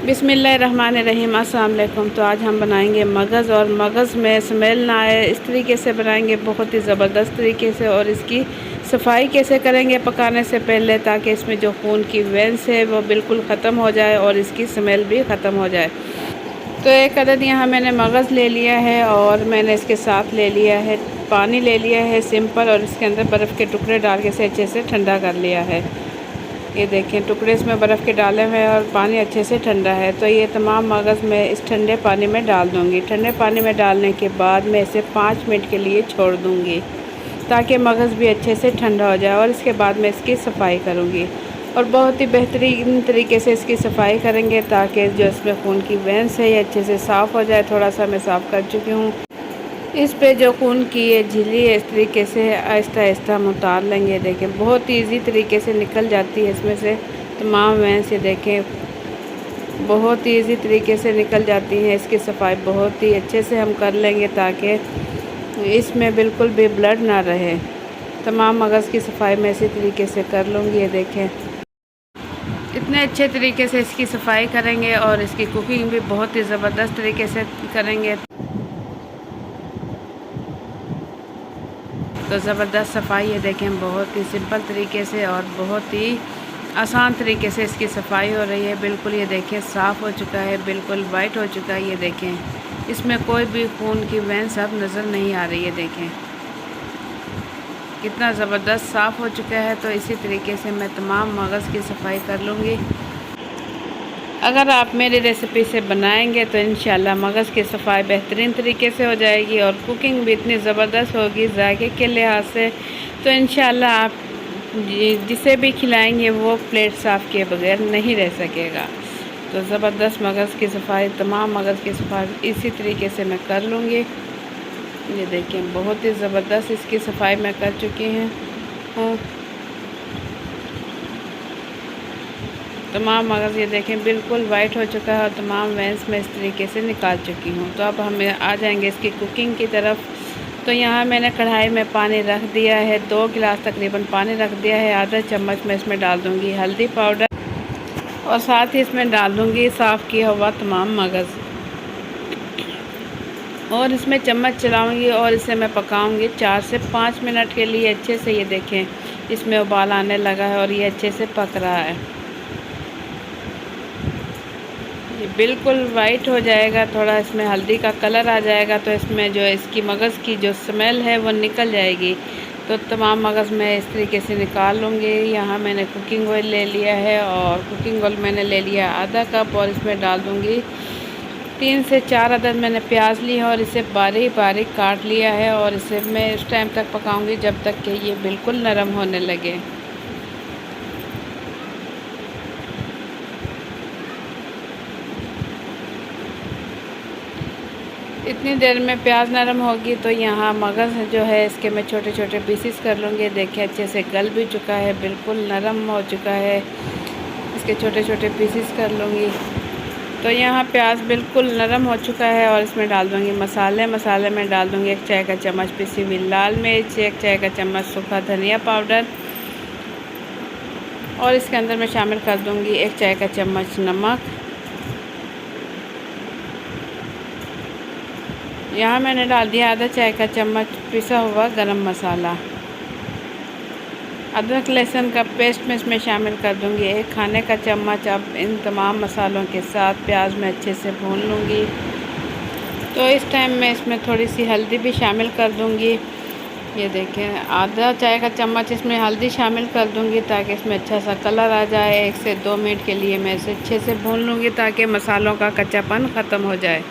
बिस्मिल्लाहिर्रहमानिर्रहीम। अस्सलाम वालेकुम। तो आज हम बनाएंगे मगज़, और मगज़ में स्मेल ना आए इस तरीके से बनाएंगे, बहुत ही ज़बरदस्त तरीके से। और इसकी सफाई कैसे करेंगे पकाने से पहले, ताकि इसमें जो खून की वेंस है वो बिल्कुल ख़त्म हो जाए और इसकी स्मेल भी ख़त्म हो जाए। तो एक अदद यहाँ मैंने मगज़ ले लिया है, और मैंने इसके साथ ले लिया है पानी ले लिया है सिंपल, और इसके अंदर बर्फ़ के टुकड़े डाल के इसे अच्छे से ठंडा कर लिया है। ये देखें, टुकड़े इसमें बर्फ़ के डाले हुए हैं और पानी अच्छे से ठंडा है। तो ये तमाम मगज़ मैं इस ठंडे पानी में डाल दूँगी। ठंडे पानी में डालने के बाद मैं इसे 5 मिनट के लिए छोड़ दूँगी, ताकि मगज़ भी अच्छे से ठंडा हो जाए। और इसके बाद मैं इसकी सफाई करूँगी, और बहुत ही बेहतरीन तरीके से इसकी सफाई करेंगे, ताकि जो इसमें खून की वेंस है ये अच्छे से साफ़ हो जाए। थोड़ा सा मैं साफ़ कर चुकी हूँ। इस पे जो खून की ये झिल्ली है, इस तरीके से आहिस्ता आहिस्ता हम उतार लेंगे। देखें, बहुत ईजी तरीके से निकल जाती है इसमें से तमाम वेंस। ये देखें, बहुत ही ईजी तरीके से निकल जाती हैं। इसकी सफाई बहुत ही अच्छे से हम कर लेंगे, ताकि इसमें बिल्कुल भी ब्लड ना रहे। तमाम मगज़ की सफाई मैं इसी तरीके से कर लूँगी। ये देखें, इतने अच्छे तरीके से इसकी सफाई करेंगे, और इसकी कुकिंग भी बहुत ही ज़बरदस्त तरीके से करेंगे। तो ज़बरदस्त सफाई ये देखें, बहुत ही सिंपल तरीके से और बहुत ही आसान तरीके से इसकी सफाई हो रही है। बिल्कुल ये देखें, साफ़ हो चुका है, बिल्कुल वाइट हो चुका है। ये देखें, इसमें कोई भी खून की वेंस अब नज़र नहीं आ रही है। देखें कितना ज़बरदस्त साफ़ हो चुका है। तो इसी तरीके से मैं तमाम मगज़ की सफाई कर लूँगी। अगर आप मेरी रेसिपी से बनाएंगे तो इंशाल्लाह मगज़ की सफाई बेहतरीन तरीके से हो जाएगी, और कुकिंग भी इतनी ज़बरदस्त होगी जायके के लिहाज से। तो इंशाल्लाह आप जिसे भी खिलाएंगे वो प्लेट साफ़ किए बगैर नहीं रह सकेगा। तो ज़बरदस्त मगज़ की सफाई, तमाम मगज़ की सफाई इसी तरीके से मैं कर लूँगी। ये देखें, बहुत ही ज़बरदस्त इसकी सफाई मैं कर चुकी हूँ। तमाम मगज़ ये देखें बिल्कुल वाइट हो चुका है, और तमाम वेंस मैं इस तरीके से निकाल चुकी हूँ। तो अब हम आ जाएंगे इसकी कुकिंग की तरफ। तो यहाँ मैंने कढ़ाई में पानी रख दिया है, 2 गिलास तकरीबन पानी रख दिया है। आधा चम्मच मैं इसमें डाल दूँगी हल्दी पाउडर, और साथ ही इसमें डाल दूँगी साफ़ किया हुआ तमाम मगज़, और इसमें चम्मच चलाऊँगी और इसे मैं पकाऊँगी 4 से 5 मिनट के लिए अच्छे से। ये देखें, इसमें उबाल आने लगा है और ये अच्छे से पक रहा है। ये बिल्कुल वाइट हो जाएगा, थोड़ा इसमें हल्दी का कलर आ जाएगा, तो इसमें जो इसकी मगज़ की जो स्मेल है वो निकल जाएगी। तो तमाम मगज़ मैं इस तरीके से निकाल लूँगी। यहाँ मैंने कुकिंग ऑयल ले लिया है, और कुकिंग ऑयल मैंने ले लिया आधा कप, और इसमें डाल दूँगी 3 से 4 अदद मैंने प्याज ली है, और इसे बारीक बारीक काट लिया है। और इसे मैं उस टाइम तक पकाऊँगी जब तक कि ये बिल्कुल नरम होने लगे। इतनी देर में प्याज नरम होगी, तो यहाँ मगज़ जो है इसके मैं छोटे छोटे पीसीस कर लूँगी। देखिए, अच्छे से गल भी चुका है, बिल्कुल नरम हो चुका है। इसके छोटे छोटे पीसीस कर लूँगी। तो यहाँ प्याज बिल्कुल नरम हो चुका है, और इसमें डाल दूँगी मसाले में डाल दूँगी 1 चाय का चम्मच पिसी हुई लाल मिर्च, 1 चाय का चम्मच सूखा धनिया पाउडर, और इसके अंदर मैं शामिल कर दूँगी 1 चाय का चम्मच नमक। यहाँ मैंने डाल दिया आधा चाय का चम्मच पिसा हुआ गरम मसाला। अदरक लहसुन का पेस्ट मैं इसमें शामिल कर दूँगी 1 खाने का चम्मच। अब इन तमाम मसालों के साथ प्याज में अच्छे से भून लूँगी। तो इस टाइम मैं इसमें थोड़ी सी हल्दी भी शामिल कर दूँगी। ये देखें, आधा चाय का चम्मच इसमें हल्दी शामिल कर दूँगी, ताकि इसमें अच्छा सा कलर आ जाए। 1 से 2 मिनट के लिए मैं इसे अच्छे से भून लूँगी, ताकि मसालों का कच्चापन ख़त्म हो जाए।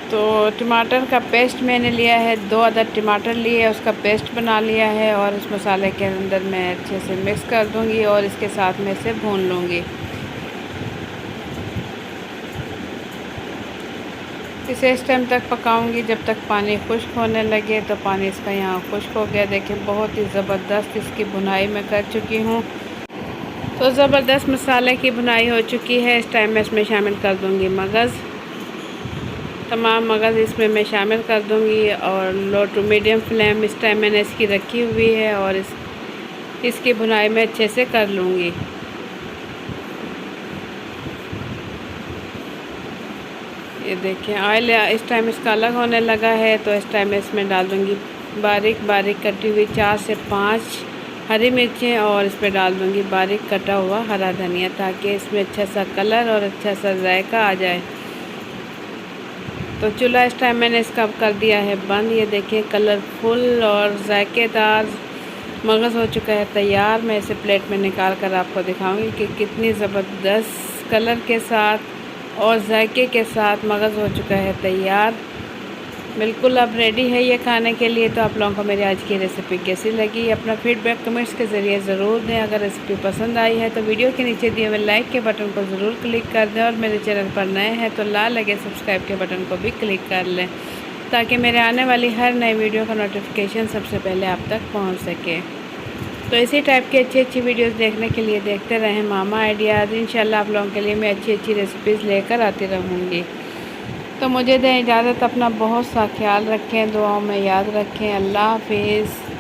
तो टमाटर का पेस्ट मैंने लिया है, 2 अदद टमाटर लिए है, उसका पेस्ट बना लिया है, और इस मसाले के अंदर मैं अच्छे से मिक्स कर दूंगी, और इसके साथ में इसे भून लूँगी। इसे इस टाइम तक पकाऊंगी जब तक पानी खुश्क होने लगे। तो पानी इसका यहाँ खुश्क हो गया। देखें, बहुत ही ज़बरदस्त इसकी भुनाई मैं कर चुकी हूँ। तो ज़बरदस्त मसाले की भुनाई हो चुकी है। इस टाइम मैं इसमें शामिल कर दूँगी मगज़। तमाम मगज़ इसमें मैं शामिल कर दूंगी, और लो टू मीडियम फ्लेम इस टाइम मैंने इसकी रखी हुई है। और इसकी भुनाई मैं अच्छे से कर लूँगी। ये देखें ऑयल इस टाइम इसका अलग होने लगा है, तो इस टाइम मैं इसमें डाल दूँगी बारीक बारीक कटी हुई 4 से 5 हरी मिर्चें, और इसमें डाल दूँगी बारीक कटा हुआ हरा धनिया, ताकि इसमें अच्छा सा कलर और अच्छा सा जायका आ जाए। तो चूल्हा इस टाइम मैंने इसका कर दिया है बंद। ये देखिए कलरफुल और जायकेदार मगज़ हो चुका है तैयार। मैं इसे प्लेट में निकाल कर आपको दिखाऊंगी कि कितनी ज़बरदस्त कलर के साथ और जायके के साथ मगज़ हो चुका है तैयार। बिल्कुल अब रेडी है ये खाने के लिए। तो आप लोगों को मेरी आज की रेसिपी कैसी लगी, अपना फीडबैक कमेंट्स के ज़रिए ज़रूर दें। अगर रेसिपी पसंद आई है तो वीडियो के नीचे दिए हुए लाइक के बटन को ज़रूर क्लिक कर दें, और मेरे चैनल पर नए हैं तो लाल लगे सब्सक्राइब के बटन को भी क्लिक कर लें, ताकि मेरे आने वाली हर नई वीडियो का नोटिफिकेशन सबसे पहले आप तक पहुँच सके। तो इसी टाइप की अच्छी अच्छी वीडियोस देखने के लिए देखते रहें मामा आइडियाज़। इंशाल्लाह आप लोगों के लिए मैं अच्छी अच्छी रेसिपीज़ लेकर आती रहूँगी। तो मुझे दें इजाज़त, अपना बहुत सा ख्याल रखें, दुआओं में याद रखें। अल्लाह हाफिज़।